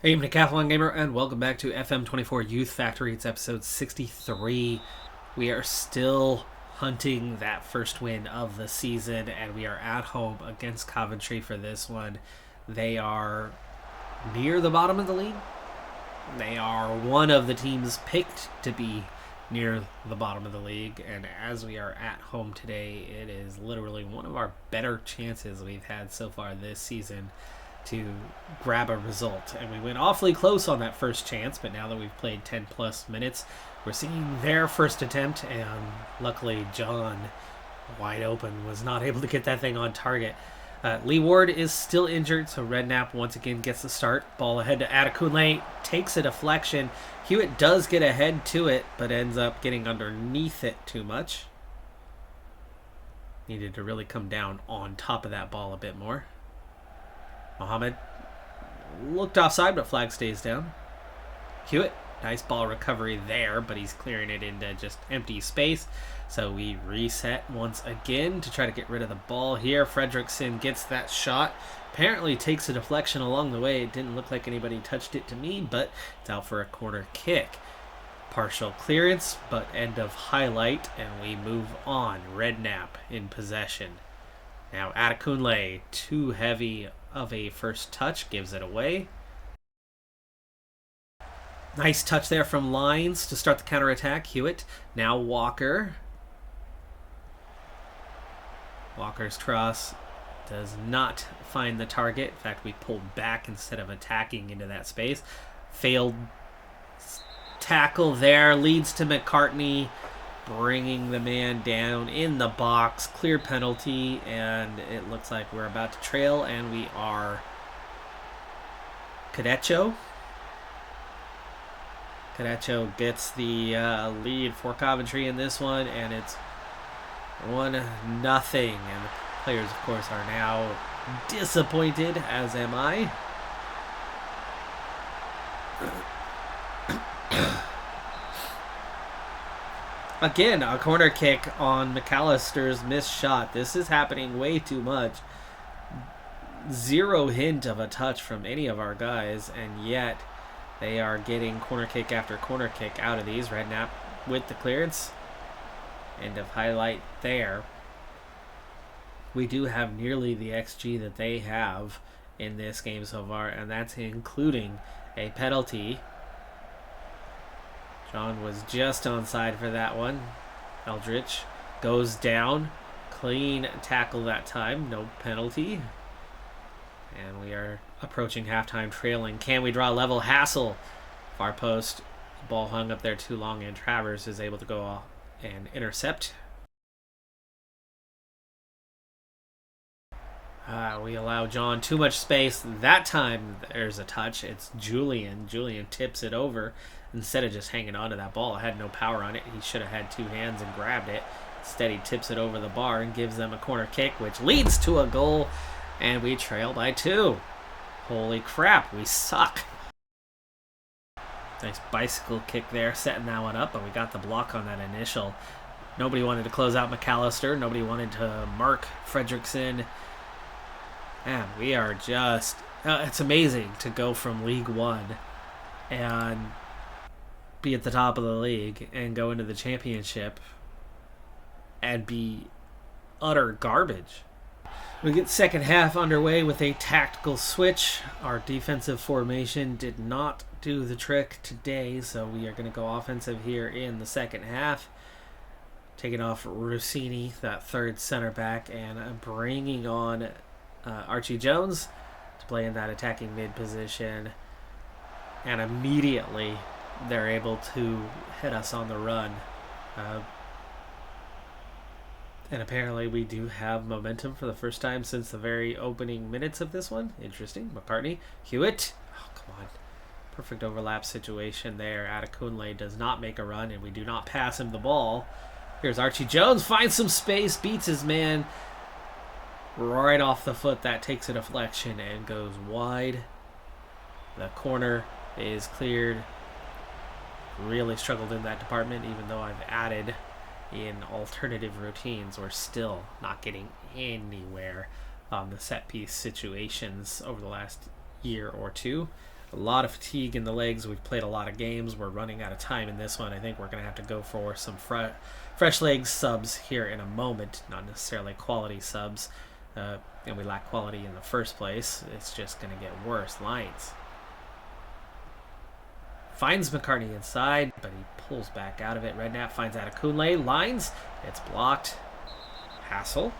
Hey, I'm Decathlon Gamer, and welcome back to FM24 Youth Factory. It's episode 63. We are still hunting that first win of the season, and we are at home against Coventry for this one. They are near the bottom of the league. They are one of the teams picked to be near the bottom of the league, and as we are at home today, it is literally one of our better chances we've had so far this season to grab a result. And we went awfully close on that first chance, but now that we've played 10 plus minutes, we're seeing their first attempt, and luckily John, wide open, was not able to get that thing on target. Lee Ward is still injured, so Redknapp once again gets the start. Ball ahead to Adekunle, takes a deflection. Hewitt does get ahead to it, but ends up getting underneath it too much. Needed to really come down on top of that ball a bit more. Mohammed looked offside, but flag stays down. Hewitt, nice ball recovery there, but he's clearing it into just empty space. So we reset once again to try to get rid of the ball here. Fredrickson gets that shot. Apparently takes a deflection along the way. It didn't look like anybody touched it to me, but it's out for a corner kick. Partial clearance, but end of highlight, and we move on. Redknapp in possession. Now Adekunle, too heavy of a first touch, gives it away. Nice touch there from Lines to start the counterattack. Hewitt, now Walker. Walker's cross does not find the target. In fact, we pulled back instead of attacking into that space. Failed tackle there, leads to McCartney bringing the man down in the box. Clear penalty, and it looks like we're about to trail, and we are. Cadecho gets the lead for Coventry in this one, and it's 1-0. And the players, of course, are now disappointed, as am I. Again, a corner kick on McAllister's missed shot. This is happening way too much. Zero hint of a touch from any of our guys, and yet they are getting corner kick after corner kick out of these. Redknapp with the clearance. End of highlight there. We do have nearly the XG that they have in this game so far, and that's including a penalty. John was just onside for that one. Eldridge goes down. Clean tackle that time. No penalty. And we are approaching halftime, trailing. Can we draw level? Hassel. Far post. Ball hung up there too long, and Travers is able to go and intercept. We allow John too much space. That time there's a touch. It's Julian. Julian tips it over. Instead of just hanging on to that ball, it had no power on it. He should have had two hands and grabbed it. Instead, he tips it over the bar and gives them a corner kick, which leads to a goal, and we trail by 2. Holy crap, we suck. Nice bicycle kick there, setting that one up, but we got the block on that initial. Nobody wanted to close out McAllister. Nobody wanted to mark Fredrickson. Man, we are just... it's amazing to go from League One and be at the top of the league and go into the championship and be utter garbage. We get second half underway with a tactical switch. Our defensive formation did not do the trick today, so we are going to go offensive here in the second half. Taking off Rossini, that third center back, and bringing on Archie Jones to play in that attacking mid position. And immediately they're able to hit us on the run. And apparently we do have momentum for the first time since the very opening minutes of this one. Interesting. McCartney. Hewitt. Oh, come on. Perfect overlap situation there. Adekunle does not make a run, and we do not pass him the ball. Here's Archie Jones. Finds some space. Beats his man right off the foot. That takes a deflection and goes wide. The corner is cleared. Really struggled in that department, even though I've added in alternative routines. We're still not getting anywhere on the set piece situations over the last year or two. A lot of fatigue in the legs. We've played a lot of games. We're running out of time in this one. I think we're going to have to go for some fresh legs subs here in a moment. Not necessarily quality subs. And we lack quality in the first place. It's just going to get worse. Lines. Finds McCartney inside, but he pulls back out of it. Redknapp finds Adekunle. Lines. It's blocked. Hassel.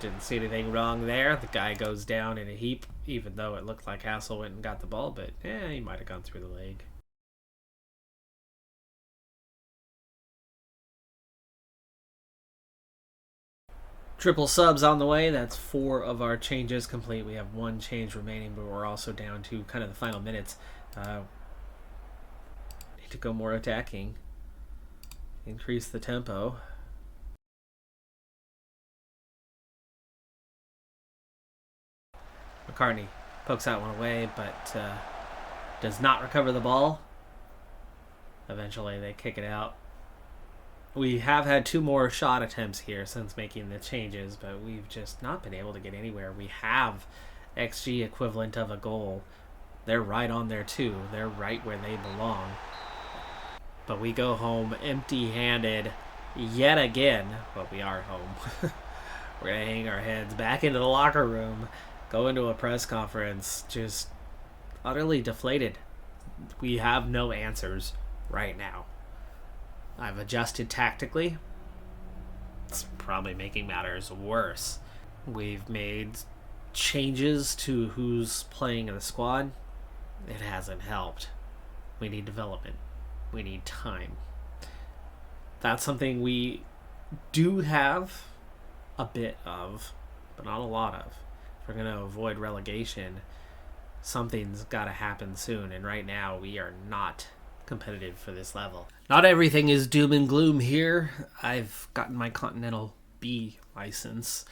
Didn't see anything wrong there. The guy goes down in a heap, even though it looked like Hassel went and got the ball, but he might have gone through the leg. Triple subs on the way. That's 4 of our changes complete. We have 1 change remaining, but we're also down to kind of the final minutes. Need to go more attacking. Increase the tempo. McCartney pokes that one away, but does not recover the ball. Eventually, they kick it out. We have had 2 more shot attempts here since making the changes, but we've just not been able to get anywhere. We have XG equivalent of a goal. They're right on there, too. They're right where they belong. But we go home empty-handed yet again. Well, we are home. We're going to hang our heads back into the locker room, go into a press conference, just utterly deflated. We have no answers right now. I've adjusted tactically. It's probably making matters worse. We've made changes to who's playing in the squad. It hasn't helped. We need development. We need time. That's something we do have a bit of, but not a lot of. If we're going to avoid relegation, something's got to happen soon, and right now we are not competitive for this level. Not everything is doom and gloom here. I've gotten my Continental B license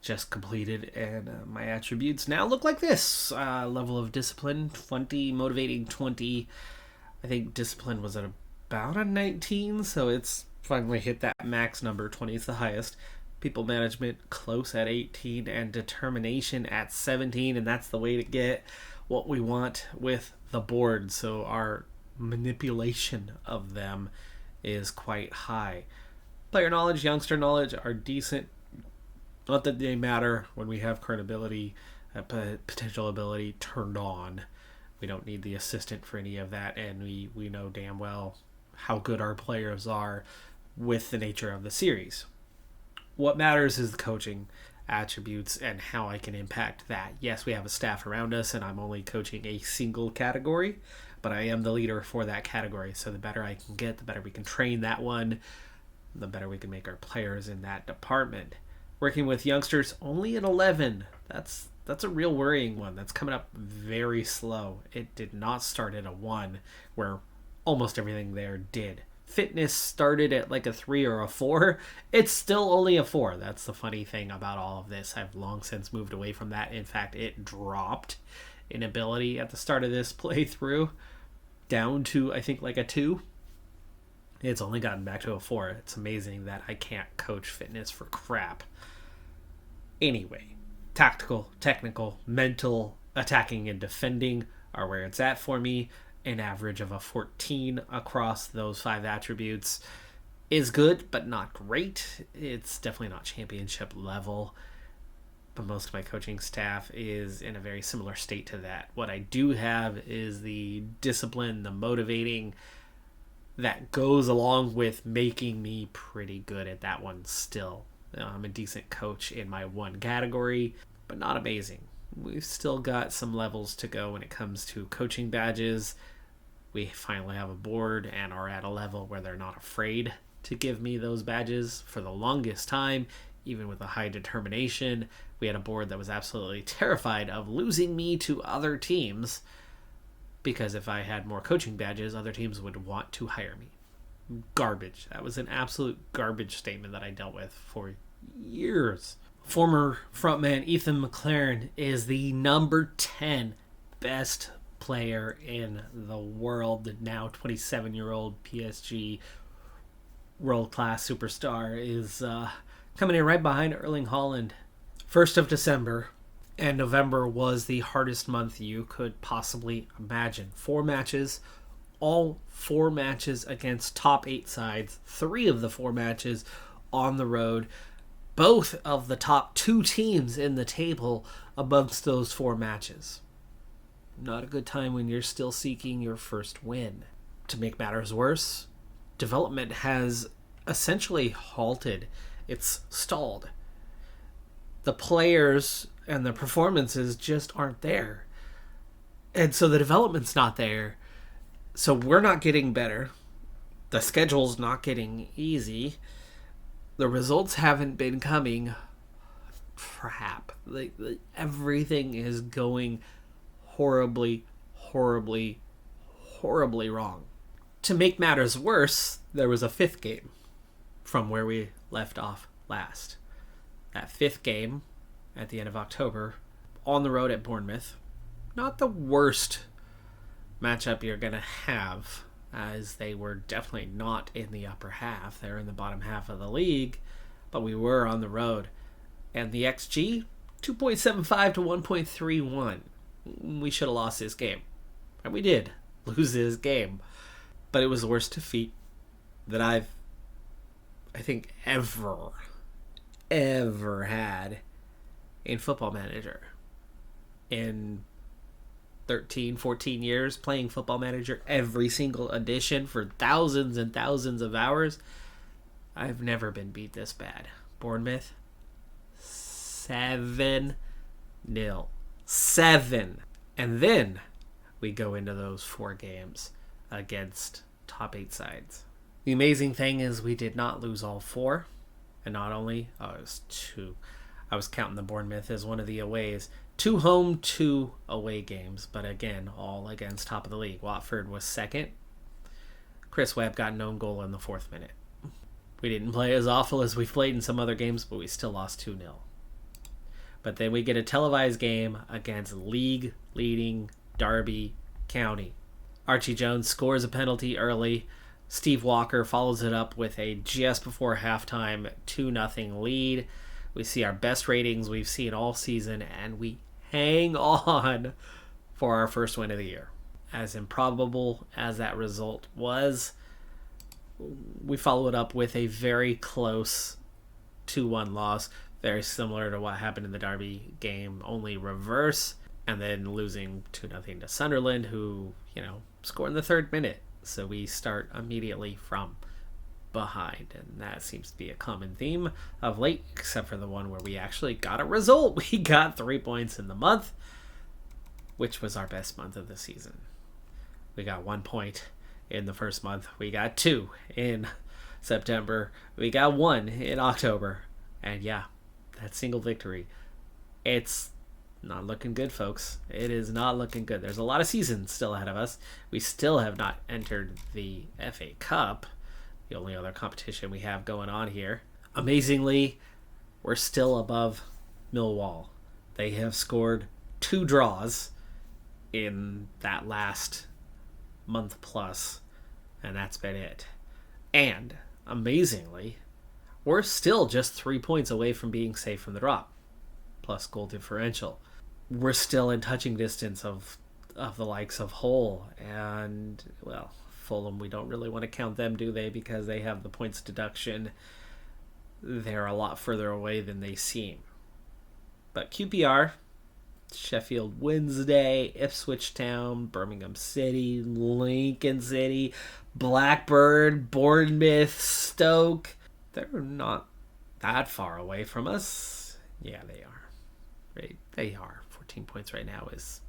just completed, and my attributes now look like this. Level of discipline 20, motivating 20. I think discipline was at about a 19, so it's finally hit that max number. 20 is the highest. People management close at 18, and determination at 17, and that's the way to get what we want with the board. So our manipulation of them is quite high. Player knowledge, youngster knowledge are decent. Not that they matter when we have current ability, potential ability turned on. We don't need the assistant for any of that, and we know damn well how good our players are with the nature of the series. What matters is the coaching attributes and how I can impact that. Yes, we have a staff around us, and I'm only coaching a single category, but I am the leader for that category. So the better I can get, the better we can train that one, the better we can make our players in that department. Working with youngsters only at 11. That's a real worrying one. That's coming up very slow. It did not start at a 1, where almost everything there did. Fitness started at like a 3 or a 4. It's still only a 4. That's the funny thing about all of this. I've long since moved away from that. In fact, it dropped in ability at the start of this playthrough down to, I think, like a 2. It's only gotten back to a 4. It's amazing that I can't coach fitness for crap. Anyway, tactical, technical, mental, attacking, and defending are where it's at for me. An average of a 14 across those 5 attributes is good, but not great. It's definitely not championship level, but most of my coaching staff is in a very similar state to that. What I do have is the discipline, the motivating that goes along with making me pretty good at that one still. I'm a decent coach in my one category, but not amazing. We've still got some levels to go when it comes to coaching badges. We finally have a board and are at a level where they're not afraid to give me those badges. For the longest time, even with a high determination, we had a board that was absolutely terrified of losing me to other teams, because if I had more coaching badges, other teams would want to hire me. Garbage. That was an absolute garbage statement that I dealt with for years. Former frontman Ethan McLaren is the number 10 best player in the world. The now 27-year-old PSG world-class superstar is coming in right behind Erling Haaland. 1st of December, And November was the hardest month you could possibly imagine. 4 matches, all 4 matches against top 8 sides, 3 of the 4 matches on the road, both of the top 2 teams in the table amongst those 4 matches. Not a good time when you're still seeking your first win. To make matters worse, development has essentially halted. It's stalled. The players and the performances just aren't there. And so the development's not there. So we're not getting better. The schedule's not getting easy. The results haven't been coming. Crap. Everything is going horribly, horribly, horribly wrong. To make matters worse, there was a 5th game from where we left off last. That 5th game at the end of October on the road at Bournemouth. Not the worst matchup you're going to have, as they were definitely not in the upper half. They're in the bottom half of the league, but we were on the road. And the XG, 2.75 to 1.31. We should have lost this game. And we did lose this game. But it was the worst defeat that I think, ever had in Football Manager. In 13, 14 years playing Football Manager, every single edition for thousands and thousands of hours, I've never been beat this bad. Bournemouth, 7-0. 7. And then we go into those 4 games against top 8 sides. The amazing thing is we did not lose all 4. And not only, it was 2. I was counting the Bournemouth as one of the aways. 2 home, 2 away games. But again, all against top of the league. Watford was 2nd. Chris Webb got an own goal in the 4th minute. We didn't play as awful as we've played in some other games, but we still lost 2-0. But then we get a televised game against league-leading Derby County. Archie Jones scores a penalty early. Steve Walker follows it up with a just before halftime 2-0 lead. We see our best ratings we've seen all season, and we hang on for our first win of the year. As improbable as that result was, we follow it up with a very close 2-1 loss, very similar to what happened in the Derby game, only reverse, and then losing 2-0 to Sunderland, who, scored in the 3rd minute. So we start immediately from behind, and that seems to be a common theme of late, except for the one where we actually got a result. We got 3 points in the month, which was our best month of the season. We got 1 point in the first month. We got 2 in September. We got 1 in October. And yeah, that single victory, it's not looking good, folks. It is not looking good. There's a lot of seasons still ahead of us. We still have not entered the FA Cup, the only other competition we have going on here. Amazingly, we're still above Millwall. They have scored 2 draws in that last month plus, and that's been it. And amazingly, we're still just 3 points away from being safe from the drop, plus goal differential. We're still in touching distance of the likes of Hull and, well, Fulham. We don't really want to count them, do they? Because they have the points deduction. They're a lot further away than they seem. But QPR, Sheffield Wednesday, Ipswich Town, Birmingham City, Lincoln City, Blackburn, Bournemouth, Stoke, they're not that far away from us. Yeah, they are. Right? They are. 14 points right now is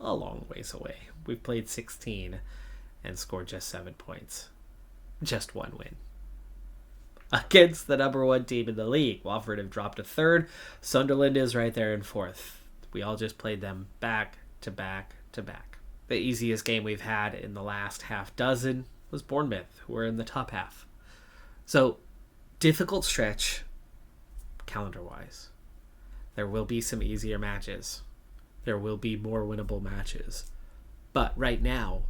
a long ways away. We've played 16 and scored just 7 points. Just 1 win. Against the number 1 team in the league. Watford have dropped to 3rd. Sunderland is right there in 4th. We all just played them back to back to back. The easiest game we've had in the last half dozen was Bournemouth, who are in the top half. So, difficult stretch, calendar-wise. There will be some easier matches. There will be more winnable matches. But right now,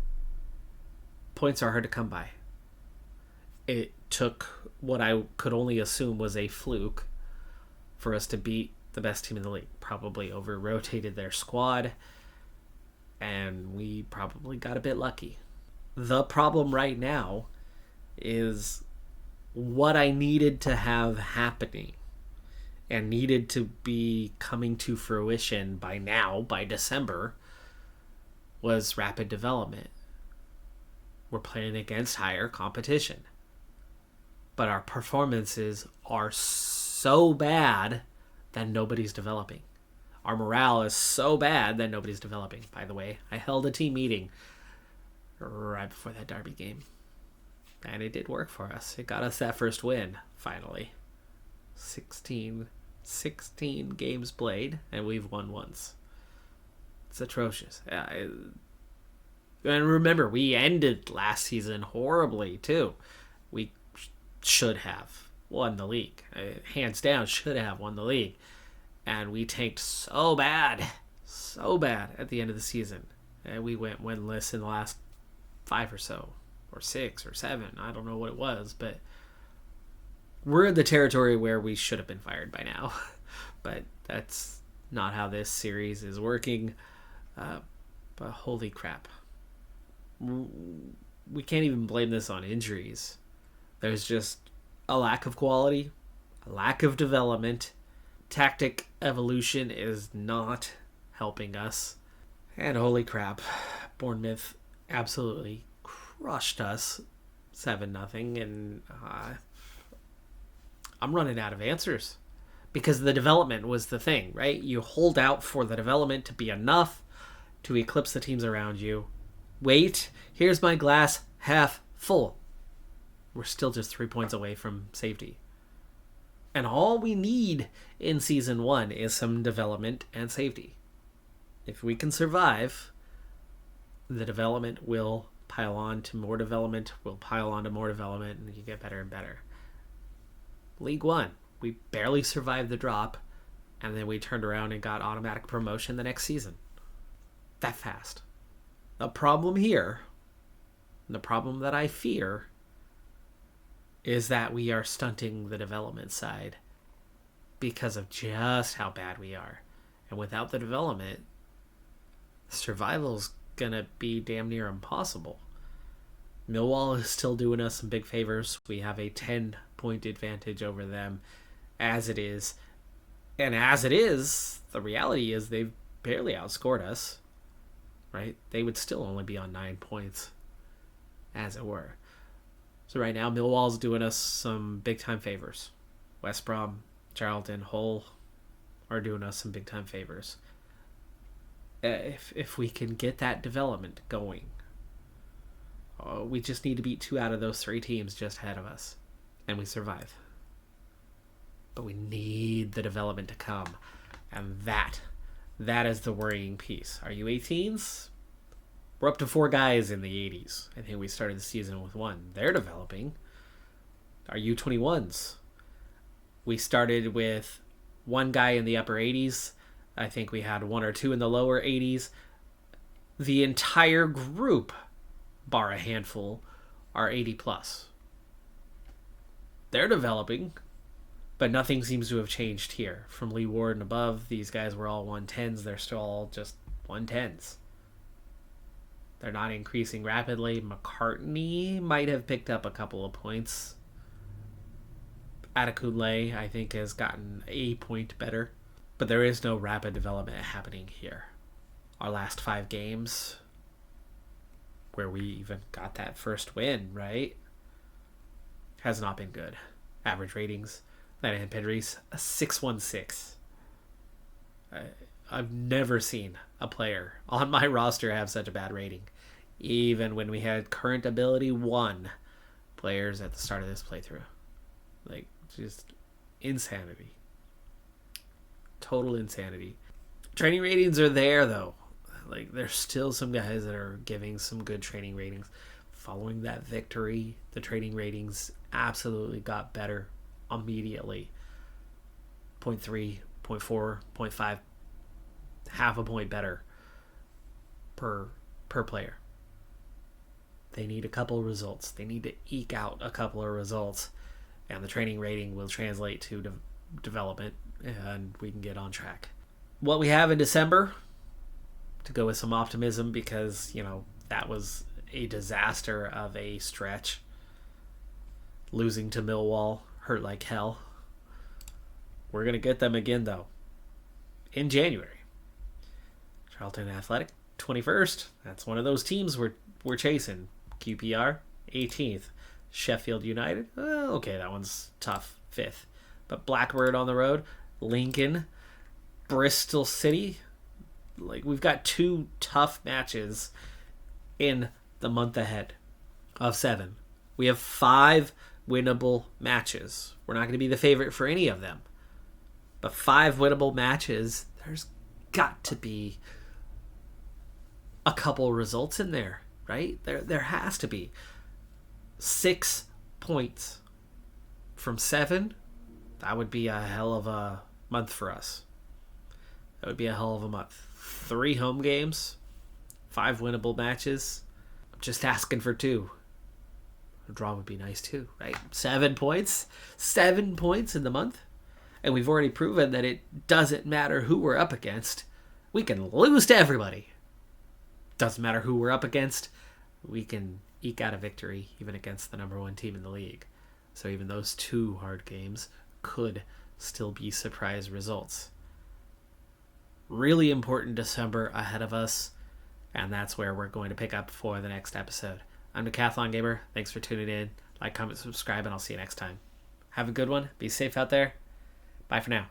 points are hard to come by. It took what I could only assume was a fluke for us to beat the best team in the league. Probably over-rotated their squad, and we probably got a bit lucky. The problem right now is what I needed to have happening and needed to be coming to fruition by now, by December, was rapid development. We're playing against higher competition, but our performances are so bad that nobody's developing. Our morale is so bad that nobody's developing. By the way, I held a team meeting right before that Derby game, and it did work for us. It got us that first win, finally. 16 games played, and we've won once. It's atrocious. And remember, we ended last season horribly, too. We should have won the league. Hands down, should have won the league. And we tanked so bad at the end of the season. And we went winless in the last 5 or so, or 6 or 7. I don't know what it was, but we're in the territory where we should have been fired by now. But that's not how this series is working. But holy crap. We can't even blame this on injuries. There's just a lack of quality, a lack of development. Tactic evolution is not helping us. And holy crap, Bournemouth absolutely crushed us 7-0, and I'm running out of answers because the development was the thing, right? You hold out for the development to be enough to eclipse the teams around you. Wait, here's my glass half full. We're still just 3 points away from safety. And all we need in season 1 is some development and safety. If we can survive, the development will pile on to more development, will pile on to more development, and you get better and better. League 1, we barely survived the drop, and then we turned around and got automatic promotion the next season. That fast. The problem here, the problem that I fear, is that we are stunting the development side because of just how bad we are. And without the development, survival's gonna be damn near impossible. Millwall is still doing us some big favors. We have a 10-point advantage over them as it is. And as it is, the reality is they've barely outscored us, right? They would still only be on 9 points, as it were. So right now, Millwall's doing us some big-time favors. West Brom, Charlton, Hull are doing us some big-time favors. If we can get that development going, we just need to beat 2 out of those 3 teams just ahead of us, and we survive. But we need the development to come, and that is the worrying piece. Our U18s, we're up to 4 guys in the 80s. I think we started the season with 1. They're developing. Our U21s, we started with 1 guy in the upper 80s. I think we had 1 or 2 in the lower 80s. The entire group, bar a handful, are 80 plus. They're developing, but nothing seems to have changed here. From Lee Ward and above, these guys were all 110s. They're still all just 110s. They're not increasing rapidly. McCartney might have picked up a couple of points. Adekunle, I think, has gotten a point better. But there is no rapid development happening here. Our last 5 games, where we even got that first win, right, has not been good. Average ratings, Lanahan Pedris, a 616. I've never seen a player on my roster have such a bad rating. Even when we had current ability 1 players at the start of this playthrough. Like, just insanity. Total insanity. Training ratings are there, though. Like, there's still some guys that are giving some good training ratings. Following that victory, the training ratings absolutely got better immediately. 0.3, 0.4, 0.5, half a point better per player. They need a couple of results. They need to eke out a couple of results, and the training rating will translate to development and we can get on track. What we have in December, to go with some optimism, because, that was a disaster of a stretch. Losing to Millwall hurt like hell. We're going to get them again, though, in January. Charlton Athletic, 21st. That's one of those teams we're chasing. QPR, 18th. Sheffield United, okay, that one's tough, 5th. But Blackbird on the road, Lincoln, Bristol City. We've got 2 tough matches in the month ahead of 7. We have 5 winnable matches. We're not going to be the favorite for any of them. But 5 winnable matches, there's got to be a couple results in there, right? There has to be. 6 points from 7, that would be a hell of a month for us. That would be a hell of a month. 3 home games, 5 winnable matches. I'm just asking for 2. A draw would be nice too, right? 7 points. 7 points in the month. And we've already proven that it doesn't matter who we're up against. We can lose to everybody. Doesn't matter who we're up against. We can eke out a victory even against the number 1 team in the league. So even those 2 hard games could still be surprise results. Really important December ahead of us, and that's where we're going to pick up for the next episode. I'm Decathlon Gamer. Thanks for tuning in. Like, comment, subscribe, and I'll see you next time. Have a good one. Be safe out there. Bye for now.